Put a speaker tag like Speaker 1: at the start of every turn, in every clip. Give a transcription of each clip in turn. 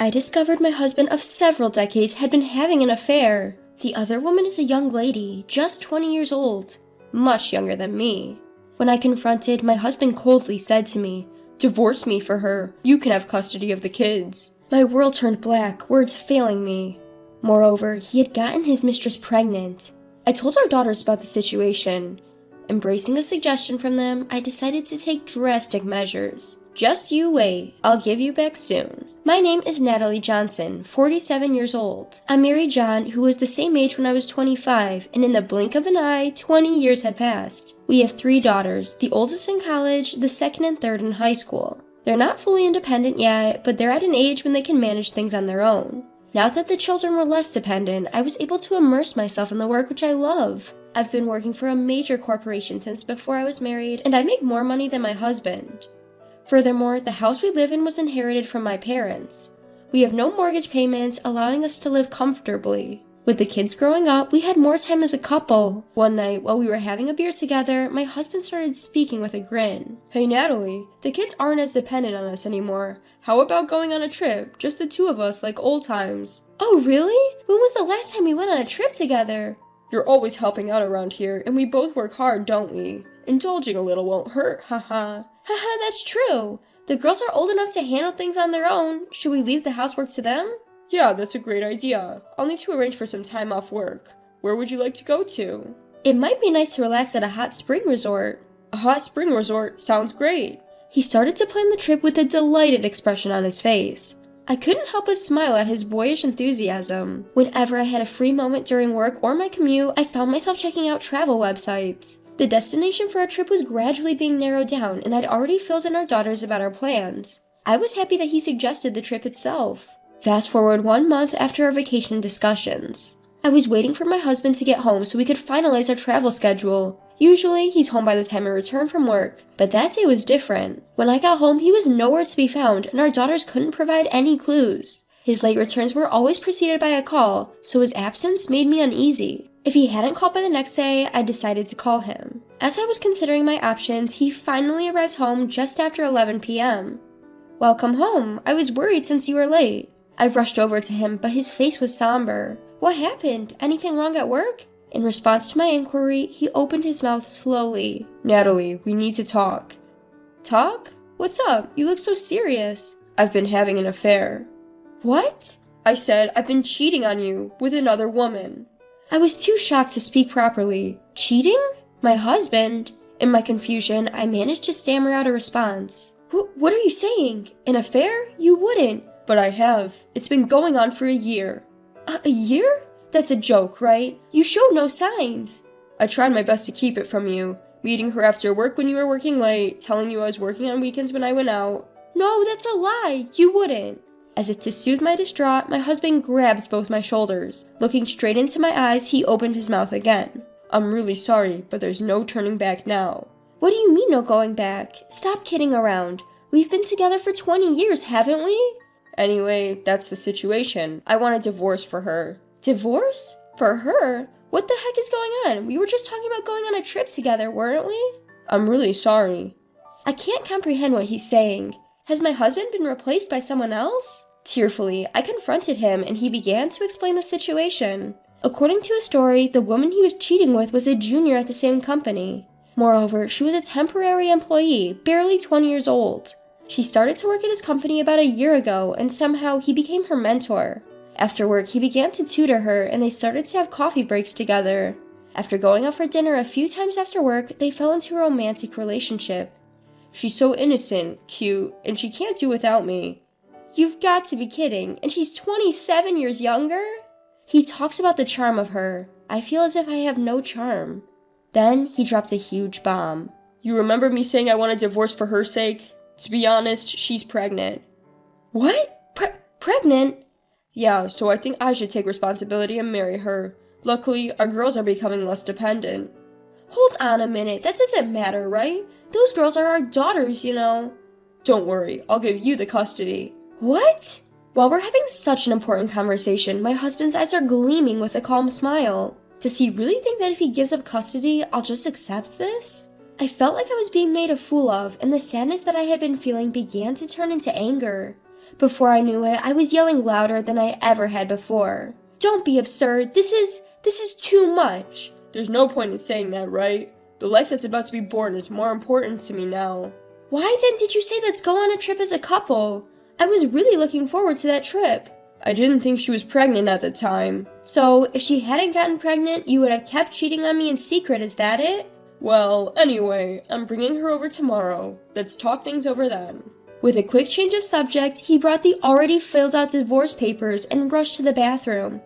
Speaker 1: I discovered my husband of several decades had been having an affair. The other woman is a young lady, just 20 years old, much younger than me. When I confronted, my husband coldly said to me, "Divorce me for her. You can have custody of the kids." My world turned black, words failing me. Moreover, he had gotten his mistress pregnant. I told our daughters about the situation. Embracing a suggestion from them, I decided to take drastic measures. Just you wait, I'll give you back soon. My name is Natalie Johnson, 47 years old. I married John, who was the same age when I was 25, and in the blink of an eye, 20 years had passed. We have 3 daughters, the oldest in college, the second and third in high school. They're not fully independent yet, but they're at an age when they can manage things on their own. Now that the children were less dependent, I was able to immerse myself in the work which I love. I've been working for a major corporation since before I was married, and I make more money than my husband. Furthermore, the house we live in was inherited from my parents. We have no mortgage payments, allowing us to live comfortably. With the kids growing up, we had more time as a couple. One night, while we were having a beer together, my husband started speaking with a grin. "Hey Natalie, the kids aren't as dependent on us anymore. How about going on a trip, just the 2 of us like old times?" "Oh really? When was the last time we went on a trip together?" "You're always helping out around here, and we both work hard, don't we? Indulging a little won't hurt, haha." "Haha, that's true. The girls are old enough to handle things on their own. Should we leave the housework to them?" "Yeah, that's a great idea. I'll need to arrange for some time off work. Where would you like to go to?" "It might be nice to relax at a hot spring resort." "A hot spring resort? Sounds great." He started to plan the trip with a delighted expression on his face. I couldn't help but smile at his boyish enthusiasm. Whenever I had a free moment during work or my commute, I found myself checking out travel websites. The destination for our trip was gradually being narrowed down, and I'd already filled in our daughters about our plans. I was happy that he suggested the trip itself. Fast forward 1 month after our vacation discussions. I was waiting for my husband to get home so we could finalize our travel schedule. Usually, he's home by the time I return from work, but that day was different. When I got home, he was nowhere to be found, and our daughters couldn't provide any clues. His late returns were always preceded by a call, so his absence made me uneasy. If he hadn't called by the next day, I decided to call him. As I was considering my options, he finally arrived home just after 11 p.m. "Welcome home. I was worried since you were late." I rushed over to him, but his face was somber. "What happened? Anything wrong at work?" In response to my inquiry, he opened his mouth slowly. "Natalie, we need to talk." "Talk? What's up? You look so serious." "I've been having an affair." "What?" "I said I've been cheating on you with another woman." I was too shocked to speak properly. "Cheating? My husband?" In my confusion, I managed to stammer out a response. What are you saying? An affair? You wouldn't." "But I have. It's been going on for a year." A year? That's a joke, right? You showed no signs." "I tried my best to keep it from you. Meeting her after work when you were working late, telling you I was working on weekends when I went out." "No, that's a lie. You wouldn't." As if to soothe my distraught, my husband grabbed both my shoulders. Looking straight into my eyes, he opened his mouth again. "I'm really sorry, but there's no turning back now." "What do you mean no going back? Stop kidding around. We've been together for 20 years, haven't we?" "Anyway, that's the situation. I want a divorce for her." "Divorce? For her? What the heck is going on? We were just talking about going on a trip together, weren't we?" "I'm really sorry." I can't comprehend what he's saying. Has my husband been replaced by someone else? Tearfully, I confronted him and he began to explain the situation. According to his story, the woman he was cheating with was a junior at the same company. Moreover, she was a temporary employee, barely 20 years old. She started to work at his company about a year ago, and somehow he became her mentor. After work, he began to tutor her, and they started to have coffee breaks together. After going out for dinner a few times after work, they fell into a romantic relationship. "She's so innocent, cute, and she can't do without me." You've got to be kidding, and she's 27 years younger? He talks about the charm of her. I feel as if I have no charm. Then he dropped a huge bomb. "You remember me saying I want a divorce for her sake? To be honest, she's pregnant." "What? Pregnant?" "Yeah, so I think I should take responsibility and marry her. Luckily, our girls are becoming less dependent." "Hold on a minute, that doesn't matter, right? Those girls are our daughters, you know." "Don't worry, I'll give you the custody." "What?" While we're having such an important conversation, my husband's eyes are gleaming with a calm smile. Does he really think that if he gives up custody, I'll just accept this? I felt like I was being made a fool of, and the sadness that I had been feeling began to turn into anger. Before I knew it, I was yelling louder than I ever had before. Don't be absurd. This is too much.
Speaker 2: There's no point in saying that, right? The life that's about to be born is more important to me now.
Speaker 1: Why then did you say let's go on a trip as a couple? I was really looking forward to that trip.
Speaker 2: I didn't think she was pregnant at the time.
Speaker 1: So, if she hadn't gotten pregnant, you would have kept cheating on me in secret, is that it?
Speaker 2: Well, anyway, I'm bringing her over tomorrow. Let's talk things over then.
Speaker 1: With a quick change of subject, he brought the already filled out divorce papers and rushed to the bathroom.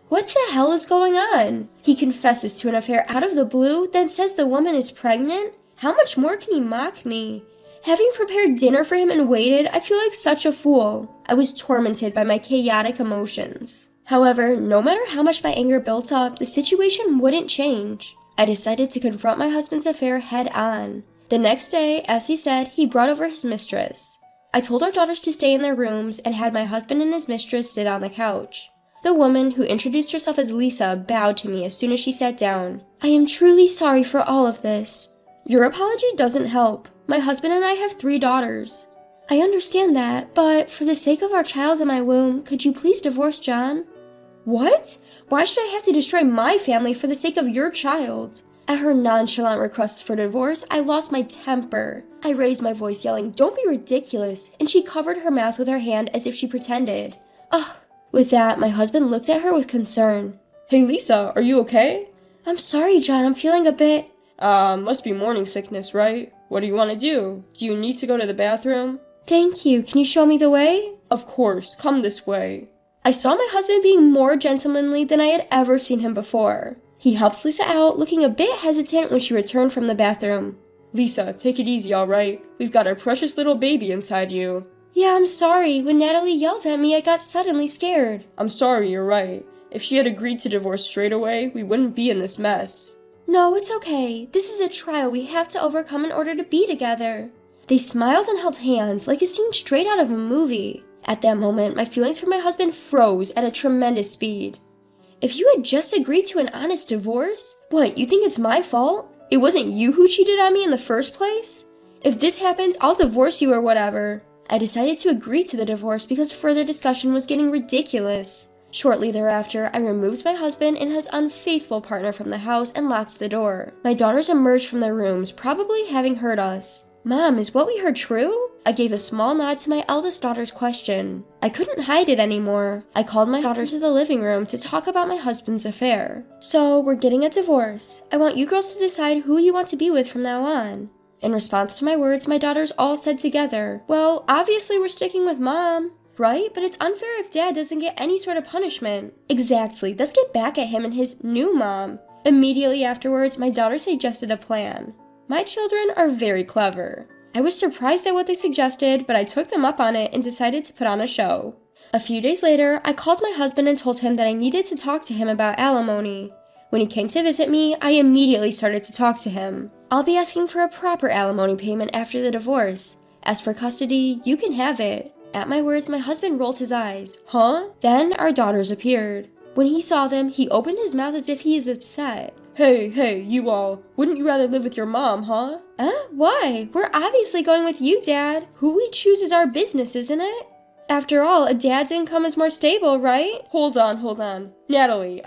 Speaker 1: What the hell is going on? He confesses to an affair out of the blue, then says the woman is pregnant? How much more can he mock me? Having prepared dinner for him and waited, I feel like such a fool. I was tormented by my chaotic emotions. However, no matter how much my anger built up, the situation wouldn't change. I decided to confront my husband's affair head on. The next day, as he said, he brought over his mistress. I told our daughters to stay in their rooms and had my husband and his mistress sit on the couch. The woman, who introduced herself as Lisa, bowed to me as soon as she sat down. I am truly sorry for all of this. Your apology doesn't help. My husband and I have 3 daughters. I understand that, but for the sake of our child in my womb, could you please divorce John? What? Why should I have to destroy my family for the sake of your child? At her nonchalant request for divorce, I lost my temper. I raised my voice yelling, "Don't be ridiculous," and she covered her mouth with her hand as if she pretended. Ugh. With that, my husband looked at her with concern.
Speaker 2: Hey Lisa, are you okay?
Speaker 1: I'm sorry, John, I'm feeling a bit...
Speaker 2: Must be morning sickness, right? What do you want to do? Do you need to go to the bathroom?
Speaker 1: Thank you. Can you show me the way?
Speaker 2: Of course, come this way.
Speaker 1: I saw my husband being more gentlemanly than I had ever seen him before. He helped Lisa out, looking a bit hesitant when she returned from the bathroom.
Speaker 2: Lisa, take it easy, alright? We've got our precious little baby inside you.
Speaker 1: Yeah, I'm sorry. When Natalie yelled at me, I got suddenly scared.
Speaker 2: I'm sorry, you're right. If she had agreed to divorce straight away, we wouldn't be in this mess.
Speaker 1: No, it's okay. This is a trial we have to overcome in order to be together. They smiled and held hands like a scene straight out of a movie. At that moment, my feelings for my husband froze at a tremendous speed. If you had just agreed to an honest divorce, what, you think it's my fault? It wasn't you who cheated on me in the first place? If this happens, I'll divorce you or whatever. I decided to agree to the divorce because further discussion was getting ridiculous. Shortly thereafter, I removed my husband and his unfaithful partner from the house and locked the door. My daughters emerged from their rooms, probably having heard us. Mom, is what we heard true? I gave a small nod to my eldest daughter's question. I couldn't hide it anymore. I called my daughter to the living room to talk about my husband's affair. So, we're getting a divorce. I want you girls to decide who you want to be with from now on. In response to my words, my daughters all said together, well, obviously we're sticking with Mom. Right? But it's unfair if Dad doesn't get any sort of punishment. Exactly. Let's get back at him and his new mom. Immediately afterwards, my daughter suggested a plan. My children are very clever. I was surprised at what they suggested, but I took them up on it and decided to put on a show. A few days later, I called my husband and told him that I needed to talk to him about alimony. When he came to visit me, I immediately started to talk to him. I'll be asking for a proper alimony payment after the divorce. As for custody, you can have it. At my words, my husband rolled his eyes. Huh? Then our daughters appeared. When he saw them, he opened his mouth as if he is upset.
Speaker 2: Hey, you all. Wouldn't you rather live with your mom, huh?
Speaker 1: Why? We're obviously going with you, Dad. Who we choose is our business, isn't it? After all, a dad's income is more stable, right?
Speaker 2: Hold on. Natalie,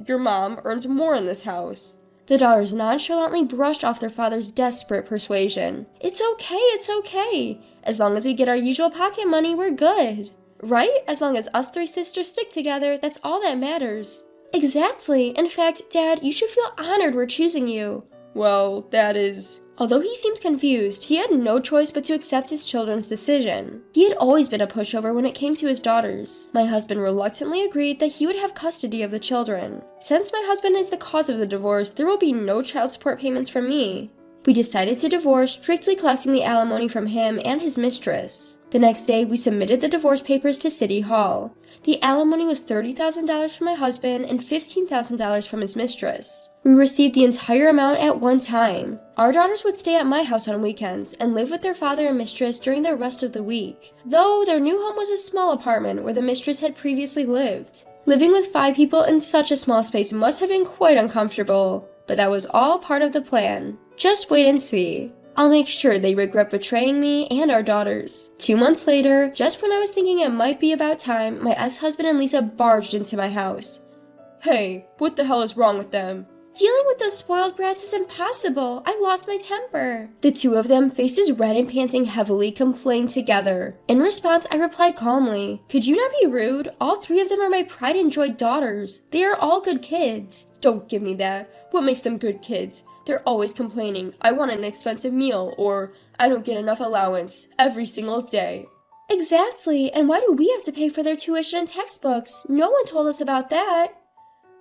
Speaker 2: your mom earns more in this house.
Speaker 1: The daughters nonchalantly brushed off their father's desperate persuasion. It's okay. As long as we get our usual pocket money, we're good. Right? As long as us 3 sisters stick together, that's all that matters. Exactly. In fact, Dad, you should feel honored we're choosing you.
Speaker 2: Well, that is...
Speaker 1: Although he seemed confused, he had no choice but to accept his children's decision. He had always been a pushover when it came to his daughters. My husband reluctantly agreed that he would have custody of the children. Since my husband is the cause of the divorce, there will be no child support payments from me. We decided to divorce, strictly collecting the alimony from him and his mistress. The next day, we submitted the divorce papers to City Hall. The alimony was $30,000 from my husband and $15,000 from his mistress. We received the entire amount at one time. Our daughters would stay at my house on weekends and live with their father and mistress during the rest of the week. Though their new home was a small apartment where the mistress had previously lived. Living with 5 people in such a small space must have been quite uncomfortable, but that was all part of the plan. Just wait and see. I'll make sure they regret betraying me and our daughters. 2 months later, just when I was thinking it might be about time, my ex-husband and Lisa barged into my house.
Speaker 2: Hey, what the hell is wrong with them?
Speaker 1: Dealing with those spoiled brats is impossible. I lost my temper. The two of them, faces red and panting heavily, complained together. In response, I replied calmly, "Could you not be rude? All 3 of them are my pride and joy daughters. They are all good kids."
Speaker 2: Don't give me that. What makes them good kids? They're always complaining, "I want an expensive meal," or "I don't get enough allowance," every single day.
Speaker 1: Exactly, and why do we have to pay for their tuition and textbooks? No one told us about that.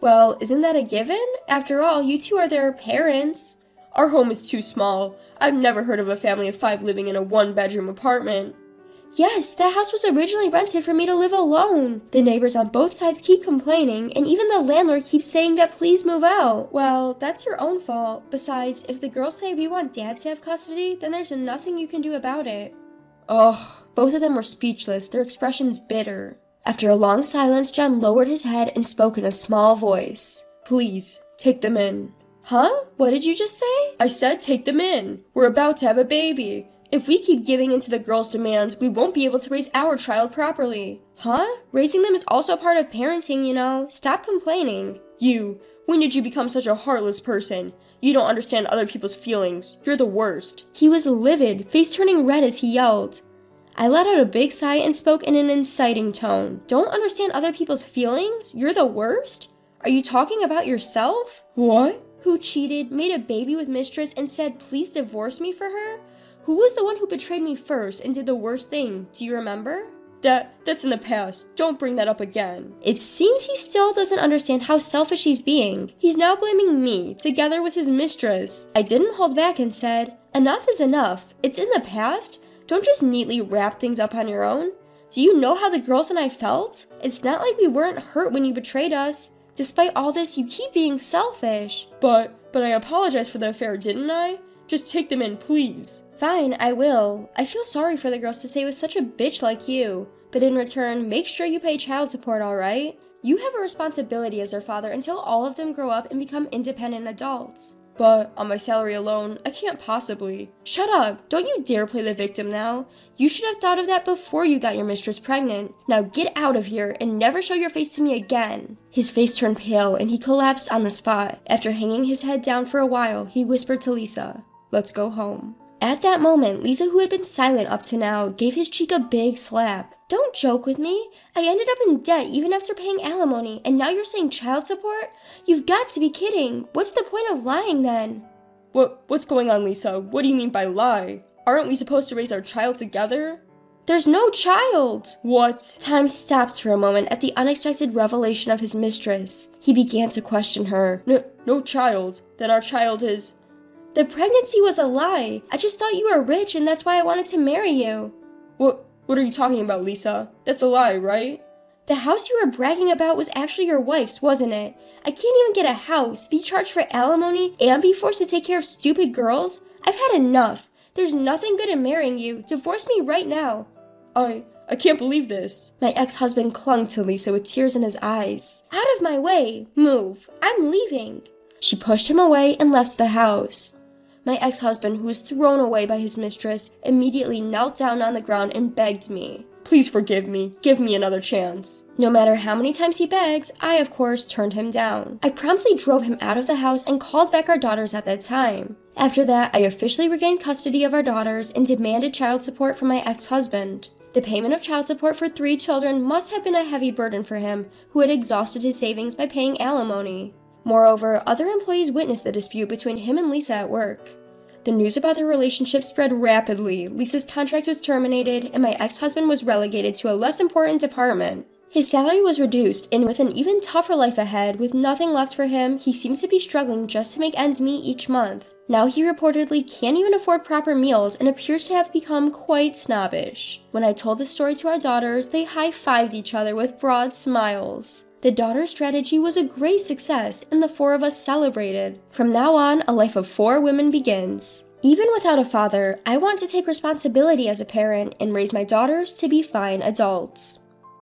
Speaker 2: Well, isn't that a given? After all, you 2 are their parents. Our home is too small. I've never heard of a family of 5 living in a 1-bedroom apartment.
Speaker 1: Yes, that house was originally rented for me to live alone. The neighbors on both sides keep complaining, and even the landlord keeps saying that please move out. Well, that's your own fault. Besides, if the girls say we want dad to have custody, then there's nothing you can do about it.
Speaker 2: Ugh.
Speaker 1: Both of them were speechless, their expressions bitter. After a long silence, John lowered his head and spoke in a small voice.
Speaker 2: Please, take them in.
Speaker 1: Huh? What did you just say?
Speaker 2: I said take them in. We're about to have a baby. If we keep giving in to the girls' demands, we won't be able to raise our child properly.
Speaker 1: Huh? Raising them is also a part of parenting, you know. Stop complaining.
Speaker 2: When did you become such a heartless person? You don't understand other people's feelings. You're the worst.
Speaker 1: He was livid, face turning red as he yelled. I let out a big sigh and spoke in an inciting tone. Don't understand other people's feelings? You're the worst? Are you talking about yourself?
Speaker 2: What?
Speaker 1: Who cheated, made a baby with mistress, and said please divorce me for her? Who was the one who betrayed me first and did the worst thing? Do you remember?
Speaker 2: That's in the past. Don't bring that up again.
Speaker 1: It seems he still doesn't understand how selfish he's being. He's now blaming me, together with his mistress. I didn't hold back and said, enough is enough. It's in the past. Don't just neatly wrap things up on your own. Do you know how the girls and I felt? It's not like we weren't hurt when you betrayed us. Despite all this, you keep being selfish.
Speaker 2: But I apologized for the affair, didn't I? Just take them in, please.
Speaker 1: Fine, I will. I feel sorry for the girls to stay with such a bitch like you. But in return, make sure you pay child support, alright? You have a responsibility as their father until all of them grow up and become independent adults.
Speaker 2: But on my salary alone, I can't possibly.
Speaker 1: Shut up! Don't you dare play the victim now. You should have thought of that before you got your mistress pregnant. Now get out of here and never show your face to me again. His face turned pale and he collapsed on the spot. After hanging his head down for a while, he whispered to Lisa, "Let's go home." At that moment, Lisa, who had been silent up to now, gave his cheek a big slap. Don't joke with me. I ended up in debt even after paying alimony, and now you're saying child support? You've got to be kidding. What's the point of lying then?
Speaker 2: What's going on, Lisa? What do you mean by lie? Aren't we supposed to raise our child together?
Speaker 1: There's no child!
Speaker 2: What?
Speaker 1: Time stopped for a moment at the unexpected revelation of his mistress. He began to question her.
Speaker 2: No child? Then our child is...
Speaker 1: The pregnancy was a lie. I just thought you were rich and that's why I wanted to marry you.
Speaker 2: What are you talking about, Lisa? That's a lie, right?
Speaker 1: The house you were bragging about was actually your wife's, wasn't it? I can't even get a house, be charged for alimony, and be forced to take care of stupid girls. I've had enough. There's nothing good in marrying you. Divorce me right now.
Speaker 2: I can't believe this.
Speaker 1: My ex-husband clung to Lisa with tears in his eyes. Out of my way. Move. I'm leaving. She pushed him away and left the house. My ex-husband, who was thrown away by his mistress, immediately knelt down on the ground and begged me.
Speaker 2: Please forgive me. Give me another chance.
Speaker 1: No matter how many times he begged, I, of course, turned him down. I promptly drove him out of the house and called back our daughters at that time. After that, I officially regained custody of our daughters and demanded child support from my ex-husband. The payment of child support for 3 children must have been a heavy burden for him, who had exhausted his savings by paying alimony. Moreover, other employees witnessed the dispute between him and Lisa at work. The news about their relationship spread rapidly. Lisa's contract was terminated, and my ex-husband was relegated to a less important department. His salary was reduced, and with an even tougher life ahead, with nothing left for him, he seemed to be struggling just to make ends meet each month. Now he reportedly can't even afford proper meals and appears to have become quite snobbish. When I told the story to our daughters, they high-fived each other with broad smiles. The daughter strategy was a great success, and the 4 of us celebrated. From now on, a life of 4 women begins. Even without a father, I want to take responsibility as a parent and raise my daughters to be fine adults.